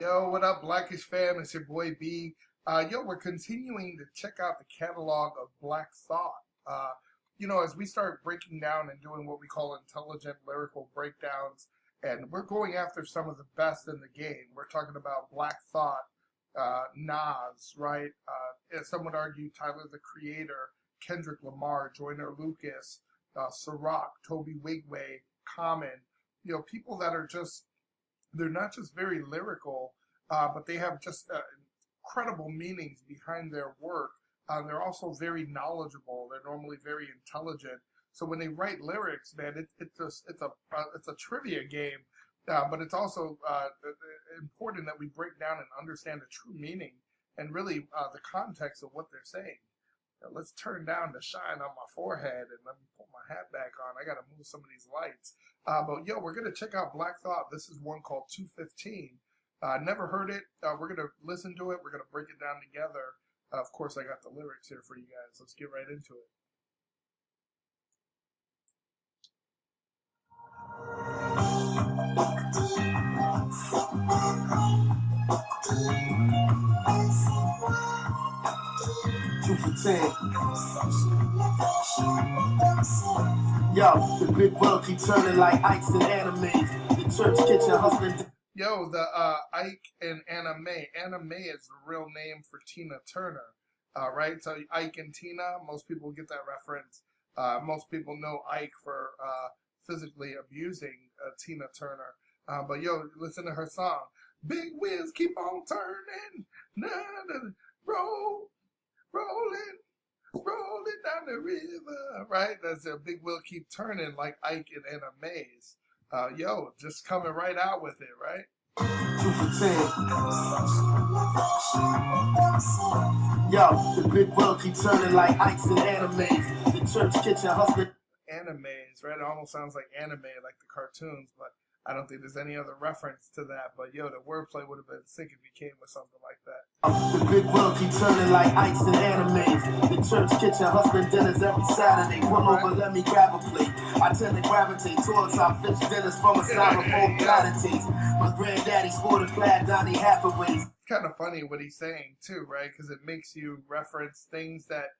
Yo, what up, Blackish fam? It's your boy B. We're continuing to check out the catalog of Black Thought. As we start breaking down and doing what we call intelligent lyrical breakdowns, and we're going after some of the best in the game. We're talking about Black Thought, Nas, right? And some would argue Tyler the Creator, Kendrick Lamar, Joyner Lucas, Ciroc, Toby Wigway, Common. People that are just they're not just very lyrical, but they have just incredible meanings behind their work. They're also very knowledgeable. They're normally very intelligent. So when they write lyrics, man, it's a trivia game, but it's also important that we break down and understand the true meaning and really the context of what they're saying. Now, let's turn down the shine on my forehead and let me put my hat back on. I got to move some of these lights. We're going to check out Black Thought. This is one called 215. Never heard it. We're going to listen to it. We're going to break it down together. Of course, I got the lyrics here for you guys. Let's get right into it. Two for 10. Yo, the big world keep turning like Ikes and animes. The church kitchen husband. The Ike and Anna Mae. Anna Mae is the real name for Tina Turner, right? So Ike and Tina, most people get that reference. Most people know Ike for physically abusing Tina Turner. Listen to her song. Big wheels keep on turning, roll, rolling down the river, right? That's a big wheel keep turning like Ike and Anna Mae's. Just coming right out with it, right? 2 for 10. Yo, the big world keep turning like Ikes and animes. The church kitchen husband. Animes, right? It almost sounds like anime, like the cartoons, but I don't think there's any other reference to that. But the wordplay would have been sick if he came with something like that. The big world keep turning like Ikes and animes. The church kitchen husband dinners every Saturday. Pull over, let me grab a plate. I tend to gravitate towards our fish dinners from a styrofoam platitudes. My granddaddy sported clad Donnie Hathaways. It's kind of funny what he's saying too, right? Because it makes you reference things that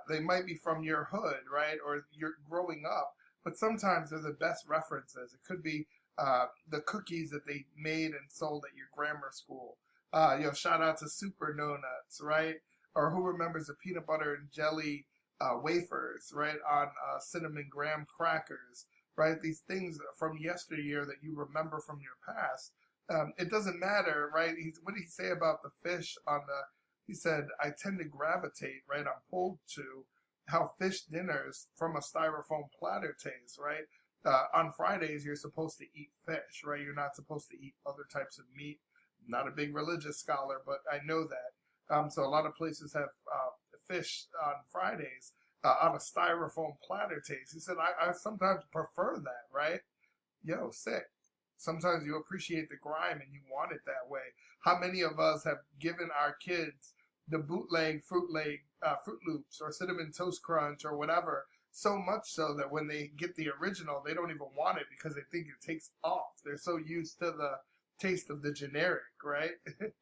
they might be from your hood, right? Or you're growing up. But sometimes they're the best references. It could be the cookies that they made and sold at your grammar school. Shout out to Super Donuts, right? Or who remembers the peanut butter and jelly wafers, right? On cinnamon graham crackers, right? These things from yesteryear that you remember from your past. It doesn't matter, right? What did he say about the fish on the? He said, I tend to gravitate, right? I'm pulled to how fish dinners from a styrofoam platter taste, right? On Fridays, you're supposed to eat fish, right? You're not supposed to eat other types of meat. I'm not a big religious scholar, but I know that. So a lot of places have fish on Fridays on a styrofoam platter taste. He said, I sometimes prefer that, right? Sick. Sometimes you appreciate the grime and you want it that way. How many of us have given our kids the bootleg Fruit Loops or Cinnamon Toast Crunch or whatever, so much so that when they get the original, they don't even want it because they think it takes off. They're so used to the taste of the generic, right?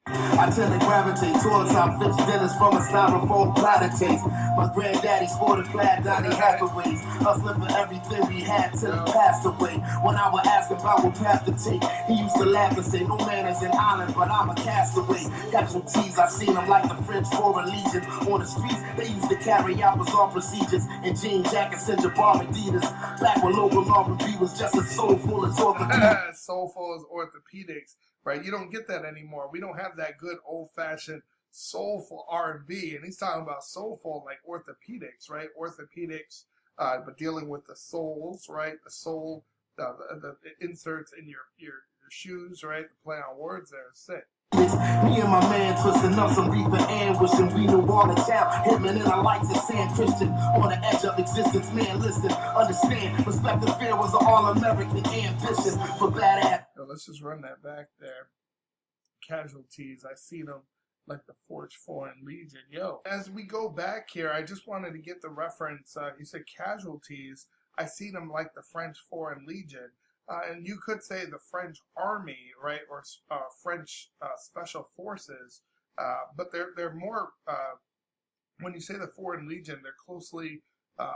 I tend to gravitate towards our fish dinners from a styrofoam platter taste. My granddaddy sported clad Donnie Hathaways. Hustling for everything we had till he passed away. When I would ask about what path to take, he used to laugh and say, no man is an island, but I'm a castaway. Casualties, I seen them like the French Foreign Legion. On the streets, they used to carry out bizarre procedures in jean jackets and Jabbar Adidas. Back when local R&B was just as soulful as orthopedics. Soulful as orthopedics. Right, you don't get that anymore. We don't have that good old-fashioned soulful R&B, and he's talking about soulful like orthopedics, right? Orthopedics, but dealing with the soles, right? The sole, the inserts in your shoes, right? The play on words there is sick. Me and my man twisting up some reefer and wishing we knew all the town. Hitman in the lights of San Christian on the edge of existence. Man, listen, understand, respect and fear was an all-American ambition for badass. Let's just run that back there. Casualties, I see them like the Forge Foreign Legion. As we go back here, I just wanted to get the reference. You said casualties. I see them like the French Foreign Legion. And you could say the French army, right, or French special forces, but they're more when you say the Foreign Legion, they're closely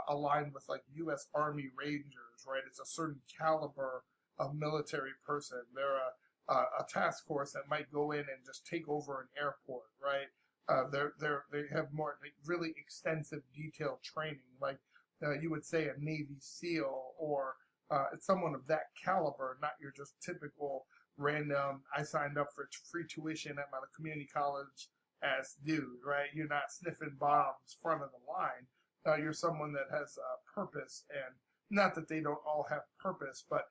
aligned with like U.S. Army Rangers, right? It's a certain caliber of military person. They're a task force that might go in and just take over an airport, right? They have more like, really extensive, detailed training, like you would say a Navy SEAL or it's someone of that caliber, not your just typical random. I signed up for free tuition at my community college as dude, right? You're not sniffing bombs front of the line. You're someone that has purpose, and not that they don't all have purpose, but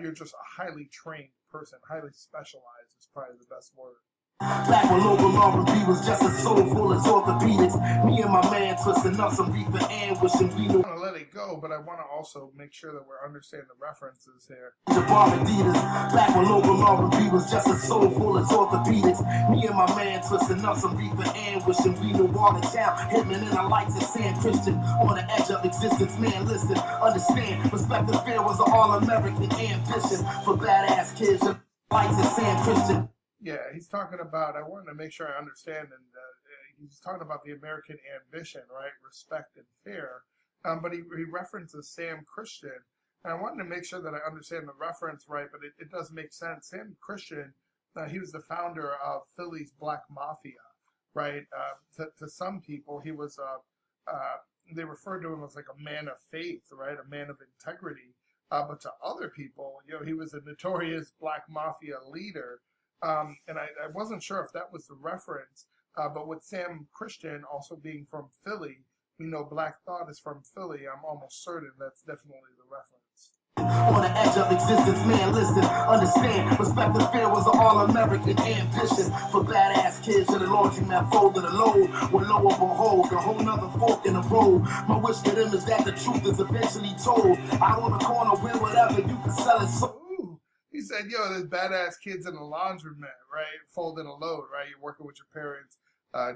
you're just a highly trained person, highly specialized is probably the best word. Back when local R&B was just as soulful as orthopedics. Me and my man twisting up some reefer and wishing we knew. I want to let it go, but I want to also make sure that we're understanding the references here. Back when local R&B was just as soulful as orthopedics. Me and my man twisting up some reefer and wishing we knew all the town. Hitman in the lights of San Christian on the edge of existence. Man, listen, understand. Respect and fear was an all-American ambition for badass kids. Lights of San Christian. Yeah, he's talking about, I wanted to make sure I understand, and he's talking about the American ambition, right? Respect and fear. But he references Sam Christian, and I wanted to make sure that I understand the reference right, but it does make sense. Sam Christian, he was the founder of Philly's Black Mafia, right? To some people, he was, they referred to him as like a man of faith, right? A man of integrity. But to other people, he was a notorious Black Mafia leader. And I wasn't sure if that was the reference, but with Sam Christian also being from Philly, we know Black Thought is from Philly. I'm almost certain that's definitely the reference. On the edge of existence, man, listen, understand. Respect and fear was an all-American ambition for badass kids in the laundromat folding the load. When lo and behold, a whole nother fork in the road. My wish for them is that the truth is eventually told. Out on the corner, win whatever, you can sell it so. He said, there's badass kids in the laundromat, right? Folding a load, right? You're working with your parents,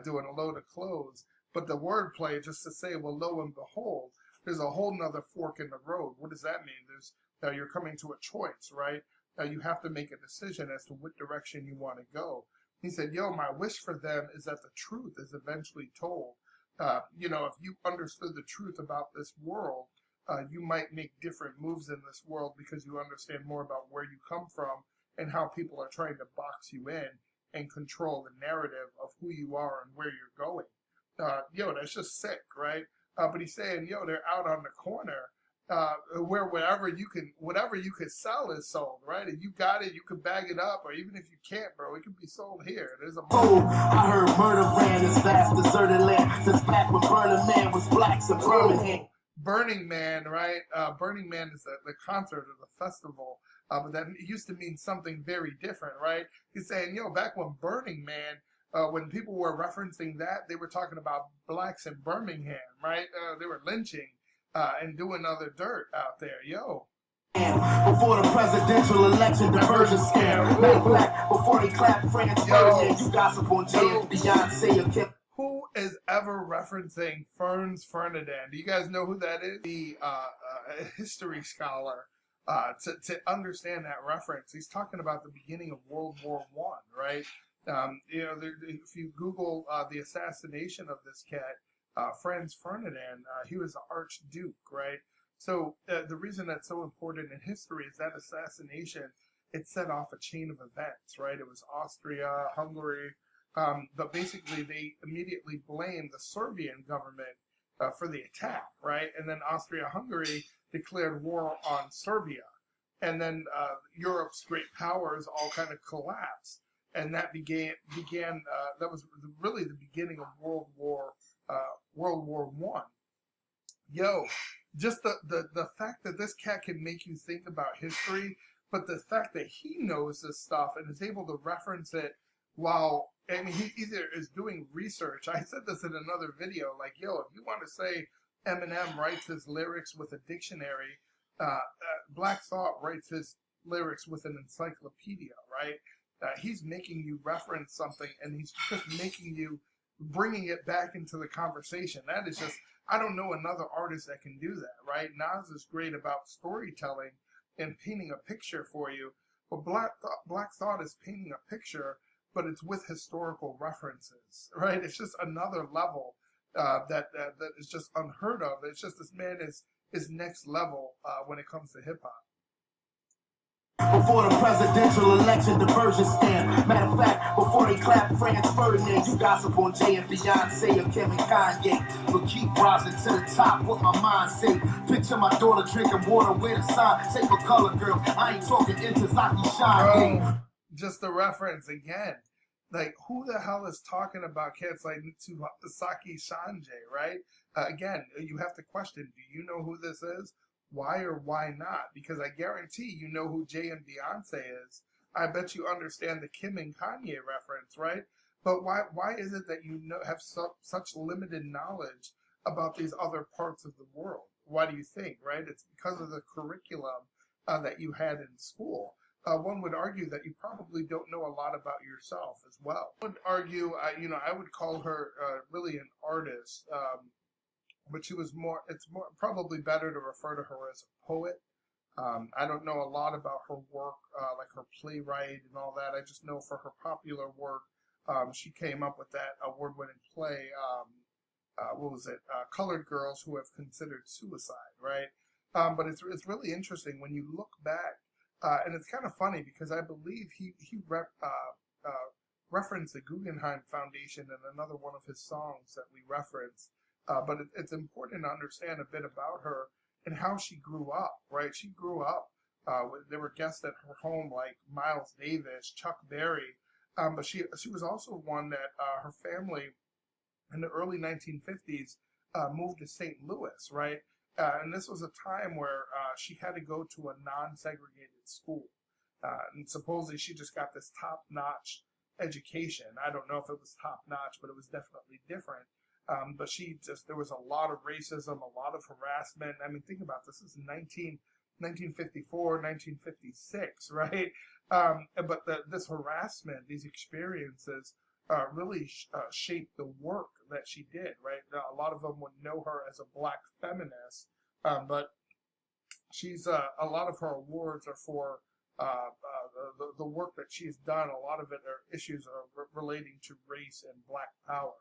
doing a load of clothes. But the wordplay, just to say, well, lo and behold, there's a whole nother fork in the road. What does that mean? You're coming to a choice, right? You have to make a decision as to what direction you want to go. He said, my wish for them is that the truth is eventually told. If you understood the truth about this world, you might make different moves in this world because you understand more about where you come from and how people are trying to box you in and control the narrative of who you are and where you're going. That's just sick, right? But he's saying, they're out on the corner where whatever you could sell is sold, right? If you got it, you could bag it up, or even if you can't, bro, it can be sold here. There's a I heard murder ran this vast deserted land since back when Burning Man was blacks in Birmingham. Burning Man, right? Burning Man is the concert or the festival, but that used to mean something very different, right? He's saying, back when Burning Man, when people were referencing that, they were talking about blacks in Birmingham, right? They were lynching and doing other dirt out there, Before the presidential election diversion scam, before they clap France Ferdinand, you gossip on Beyonce or Kim. Who is ever referencing Franz Ferdinand? Do you guys know who that is? The history scholar. To understand that reference, he's talking about the beginning of World War I, right? If you Google the assassination of this cat, Franz Ferdinand, he was the Archduke, right? So the reason that's so important in history is that assassination, it set off a chain of events, right? It was Austria, Hungary, but basically they immediately blamed the Serbian government for the attack, right? And then Austria-Hungary declared war on Serbia. And then Europe's great powers all kind of collapsed. And that began that was really the beginning of World War I. Just the fact that this cat can make you think about history, but the fact that he knows this stuff and is able to reference it while, he either is doing research. I said this in another video, like, if you want to say Eminem writes his lyrics with a dictionary, Black Thought writes his lyrics with an encyclopedia, right? He's making you reference something, and he's just bringing it back into the conversation. That is just, I don't know another artist that can do that, right? Nas is great about storytelling, and painting a picture for you. But Black Thought is painting a picture, but it's with historical references, right? It's just another level that is just unheard of. It's just this man is next level when it comes to hip hop. Before the presidential election diversion scam. Matter of fact, before they clap Franz Ferdinand, you gossip on Jay and Beyonce or Kim and Kanye. But keep rising to the top, what my mind say. Picture my daughter drinking water with a sign. Say for color girl, I ain't talking Intozaki Shine. Just a reference again. Like, who the hell is talking about cats like Saki Sanjay, right? Again, you have to question, do you know who this is? Why or why not? Because I guarantee you know who Jay and Beyonce is. I bet you understand the Kim and Kanye reference, right? But why is it that you have such limited knowledge about these other parts of the world? Why do you think, right? It's because of the curriculum that you had in school. One would argue that you probably don't know a lot about yourself as well. I would argue, I would call her really an artist, but she was more. It's more probably better to refer to her as a poet. I don't know a lot about her work, like her playwright and all that. I just know for her popular work, she came up with that award-winning play. What was it? Colored Girls Who Have Considered Suicide, right? But it's really interesting when you look back. And it's kind of funny because I believe he referenced the Guggenheim Foundation in another one of his songs that we referenced. But it's important to understand a bit about her and how she grew up, right? She grew up, there were guests at her home like Miles Davis, Chuck Berry, but she was also one that her family in the early 1950s moved to St. Louis, right? And this was a time where she had to go to a non-segregated school. And supposedly she just got this top-notch education. I don't know if it was top-notch, but it was definitely different. But there was a lot of racism, a lot of harassment. I mean, think about this. This is 1954, 1956, right? But this harassment, these experiences, really shaped the work that she did, right? A lot of them would know her as a black feminist, but she's a lot of her awards are for the work that she's done. A lot of it are issues relating to race and black power.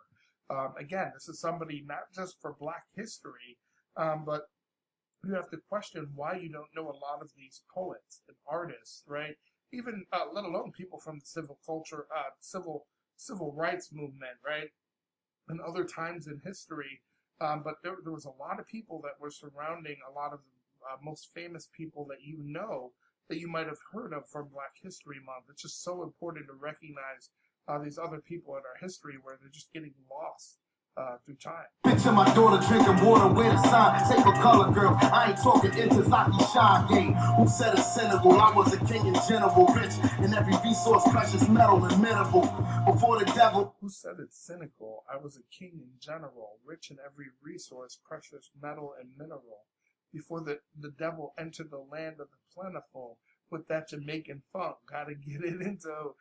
Again, this is somebody not just for black history, but you have to question why you don't know a lot of these poets and artists, right? Even let alone people from the civil rights movement, right? And other times in history. But there was a lot of people that were surrounding a lot of the most famous people that you know that you might have heard of from Black History Month. It's just so important to recognize these other people in our history where they're just getting lost through time. Picture my daughter drinking water with a sign. Say for color girl, I ain't talking Intozaki Shine. Who said it's cynical? I was a king and general, rich in every resource, precious metal and mineral. Before the devil. Who said it's cynical? I was a king in general, rich in every resource, precious metal and mineral. Before the devil entered the land of the plentiful with that Jamaican funk. Gotta get it into.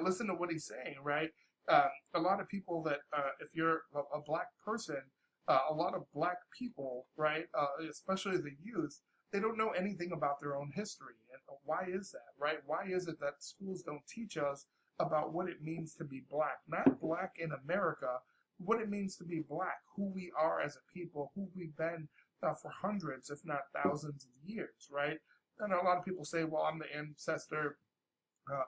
Listen to what he's saying, right? A lot of people that, if you're a black person, a lot of black people, right, especially the youth, they don't know anything about their own history. And why is that, right? Why is it that schools don't teach us about what it means to be black? Not black in America, what it means to be black, who we are as a people, who we've been for hundreds, if not thousands of years, right? And a lot of people say, well, I'm the ancestor.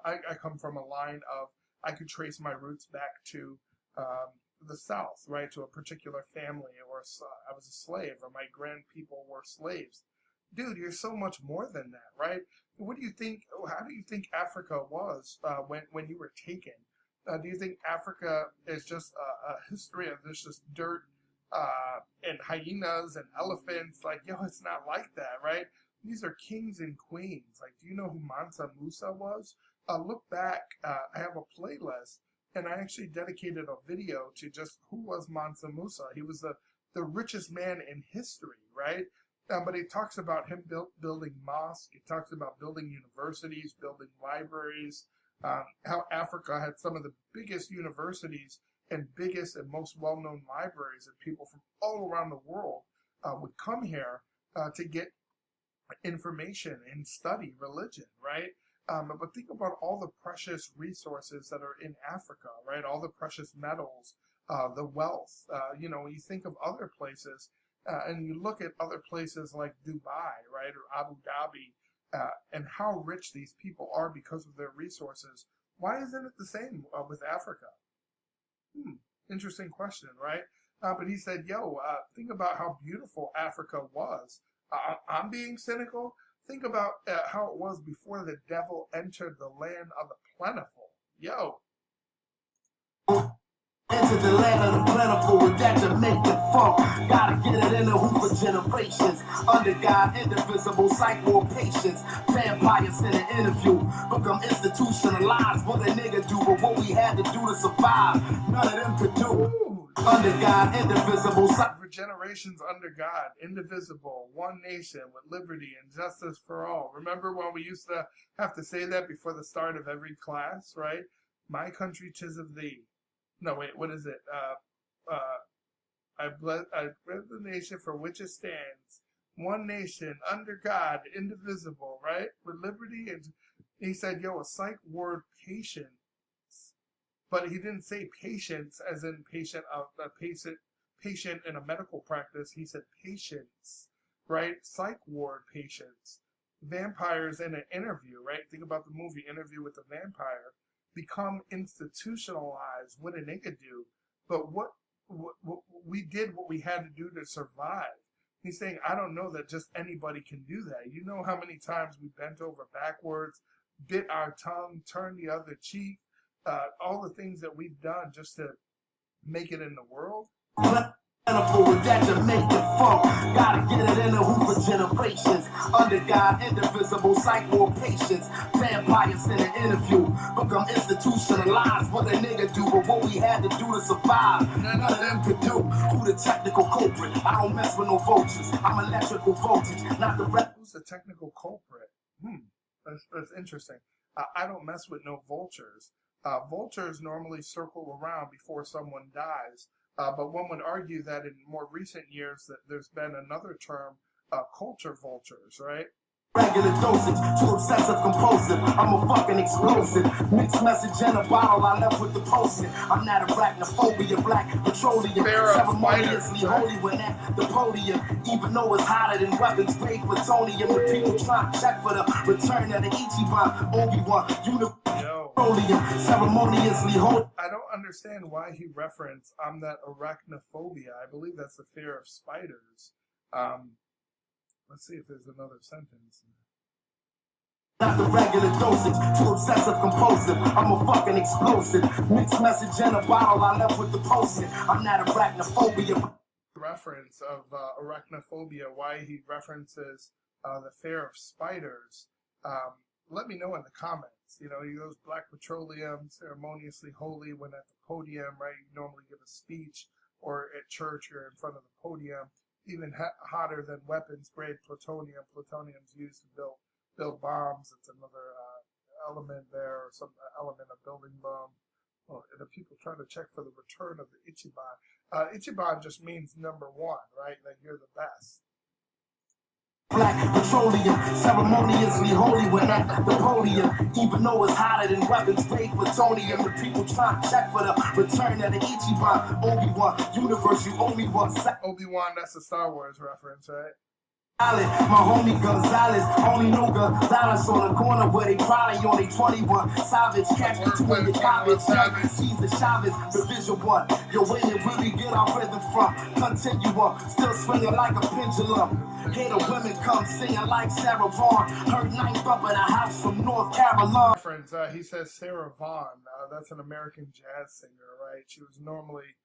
I come from a line of, I could trace my roots back to the South, right, to a particular family, or I was a slave, or my grandpeople were slaves. Dude, you're so much more than that, right? What do you think? How do you think Africa was when you were taken? Do you think Africa is just a history of this just dirt and hyenas and elephants? Like, it's not like that, right? These are kings and queens. Like, do you know who Mansa Musa was? Look back. I have a playlist, and I actually dedicated a video to just who was Mansa Musa. He was the richest man in history, right? But it talks about him building mosques. It talks about building universities, building libraries, how Africa had some of the biggest universities and biggest and most well-known libraries, and people from all around the world would come here to get information and study religion, right? But think about all the precious resources that are in Africa, right? All the precious metals, the wealth. You think of other places, and you look at other places like Dubai, right, or Abu Dhabi, and how rich these people are because of their resources. Why isn't it the same with Africa? Interesting question, right? But he said, think about how beautiful Africa was. I'm being cynical. Think about how it was before the devil entered the land of the plentiful. Into the land of the plentiful with that Jamaican funk. Gotta get it in the hoop for generations. Under God, indivisible, psycho patience. Vampires in an interview. Become institutionalized. What a nigga do, but what we had to do to survive. None of them could do. Under God, indivisible. For generations under God, indivisible, one nation with liberty and justice for all. Remember when we used to have to say that before the start of every class, right? My country, 'tis of thee. No, wait, what is it? I bless the nation for which it stands. One nation, under God, indivisible, right? With liberty. And he said, a psych ward patience. But he didn't say patience as in patient in a medical practice. He said patience, right? Psych ward patients. Vampires in an interview, right? Think about the movie Interview with the Vampire. Become institutionalized. What a nigga do. But what we did what we had to do to survive. He's saying, I don't know that just anybody can do that. You know how many times we bent over backwards, bit our tongue, turned the other cheek, all the things that we've done just to make it in the world? Plentiful with that Jamaican funk. Gotta get it in the hoop for generations. Under God, indivisible, psycho patience. Vampires in an interview. Become institutionalized. What a nigga do, but what we had to do to survive. None of them could do. Who the technical culprit? I don't mess with no vultures. I'm electrical voltage, not the rest. Who's the technical culprit? That's interesting. I don't mess with no vultures. Vultures normally circle around before someone dies. But one would argue that in more recent years that there's been another term, culture vultures, right? Regular dosage, too obsessive compulsive. I'm a fucking explosive. Mixed message in a bottle, I left with the potion. I'm not arachnophobia, black petroleum. Ceremoniously holy when at the podium. Even though it's hotter than weapons grade plutonium. The people trying to check for the return of the Ichiban, Obi-Wan, petroleum. Ceremoniously holy. I don't understand why he referenced I'm that arachnophobia. I believe that's the fear of spiders. Let's see if there's another sentence. Not the regular dosage, too obsessive compulsive. I'm a fucking explosive. Mixed message in a bottle, I left with the potion. I'm not arachnophobia. Reference of arachnophobia, why he references the fear of spiders. Let me know in the comments. He goes black petroleum, ceremoniously holy when at the podium, right? You normally give a speech, or at church, you're in front of the podium. Even hotter than weapons grade plutonium. Plutonium's used to build bombs. It's another element there, or some element of building bomb. And the people trying to check for the return of the Ichiban. Ichiban just means number one, right? Like you're the best. Black petroleum, ceremoniously holy when at the podium. Even though it's hotter than weapons grade plutonium. The people trying to check for the return of the Ichiban, Obi-Wan, universe, you only want. Obi-Wan, that's a Star Wars reference, right? My homie Gonzalez, only know Gonzalez on the corner where they probably only 21. Savage, catch me two in the garbage. Caesar Chavez, Division 1. You're waiting where we get our rhythm from. Continuum, still swinging like a pendulum. Hear the women come singing like Sarah Vaughan. Heard ninth up in a house from North Carolina. Friends, he says Sarah Vaughan. That's an American jazz singer, right? She was normally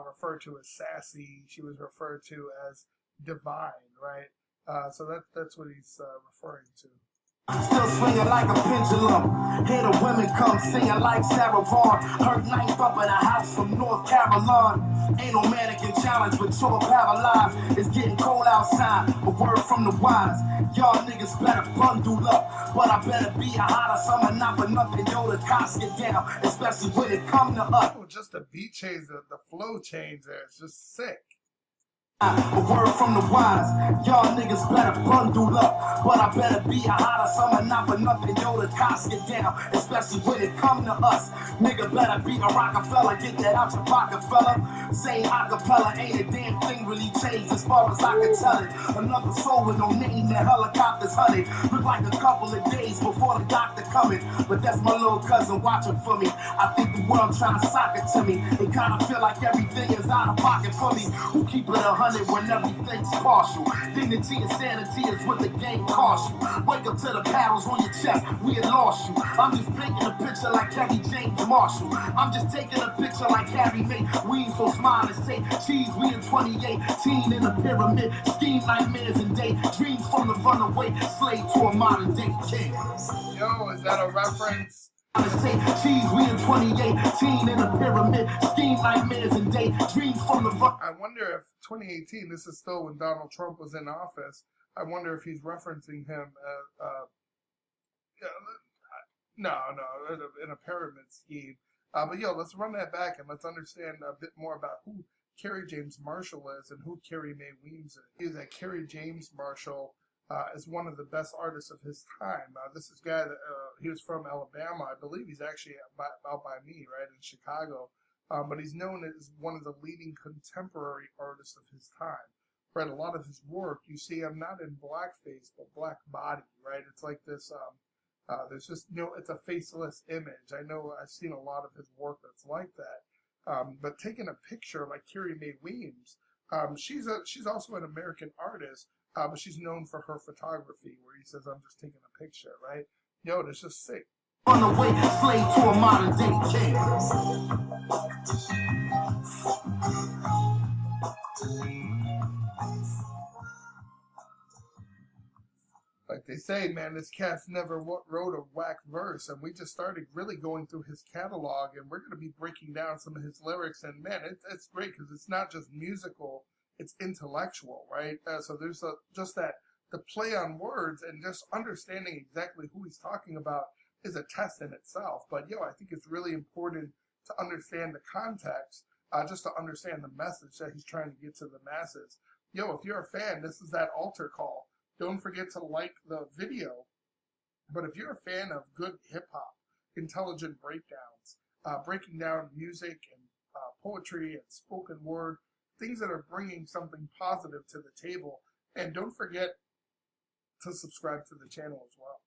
referred to as sassy. She was referred to as divine, right? So that's what he's referring to. Still swinging like a pendulum. Hear the women come singing like Sarah Vaughan. Heard ninth up in a house from North Carolina. Ain't no mannequin challenge with your paralyzed. It's getting cold outside. A word from the wise. Y'all niggas better bundle up. But I better be a hotter summer, not for nothing. Yo, the cops get down. Especially when it come to us. Just the beat change, the flow change there. It's just sick. A word from the wise, y'all niggas better bundle up. But I better be a hotter summer, not for nothing, yo, the cops get down. Especially when it come to us. Nigga better be a Rockefeller, get that out your pocket, fella. Saying acapella ain't a damn thing really changed as far as I can tell it. Another soul with no name, the helicopter's hunted. Look like a couple of days before the doctor coming. But that's my little cousin watching for me. I think the world trying to sock it to me. It kinda feel like everything is out of pocket for me. Who keep it 100 when everything's partial? Dignity and sanity is what the game costs you. Wake up to the paddles on your chest, we had lost you. I'm just painting a picture like Kerry James Marshall. I'm just taking a picture like Harry made. We ain't so smile and say cheese. We in 2018 in the pyramid. Scheme nightmares and day dreams from the runaway slave to a modern day king. Yo, is that a reference? Say cheese, we in 2018 in a pyramid, scheme nightmares and day dreams from the I wonder if 2018, this is still when Donald Trump was in office, I wonder if he's referencing him no, in a pyramid scheme. But yo, let's run that back and let's understand a bit more about who Kerry James Marshall is and who Carrie Mae Weems is. Is that Kerry James Marshall is one of the best artists of his time. This is a guy that he was from Alabama. I believe he's actually out by me, right, in Chicago. But he's known as one of the leading contemporary artists of his time. Right, a lot of his work, you see him not in blackface, but black body, right? It's like this, there's just, it's a faceless image. I know I've seen a lot of his work that's like that. But taking a picture like Carrie Mae Weems, she's also an American artist, but she's known for her photography, where he says, I'm just taking a picture, right? Yo, that's just sick. On the way, slave to a modern day king. Like they say, man, this cat's never wrote a whack verse, and we just started really going through his catalog, and we're going to be breaking down some of his lyrics, and man, it's great because it's not just musical, it's intellectual, right? So there's just that, the play on words and just understanding exactly who he's talking about is a test in itself. But yo, I think it's really important to understand the context, just to understand the message that he's trying to get to the masses. Yo, if you're a fan, this is that altar call. Don't forget to like the video. But if you're a fan of good hip-hop, intelligent breakdowns, breaking down music and poetry and spoken word, things that are bringing something positive to the table, and don't forget to subscribe to the channel as well.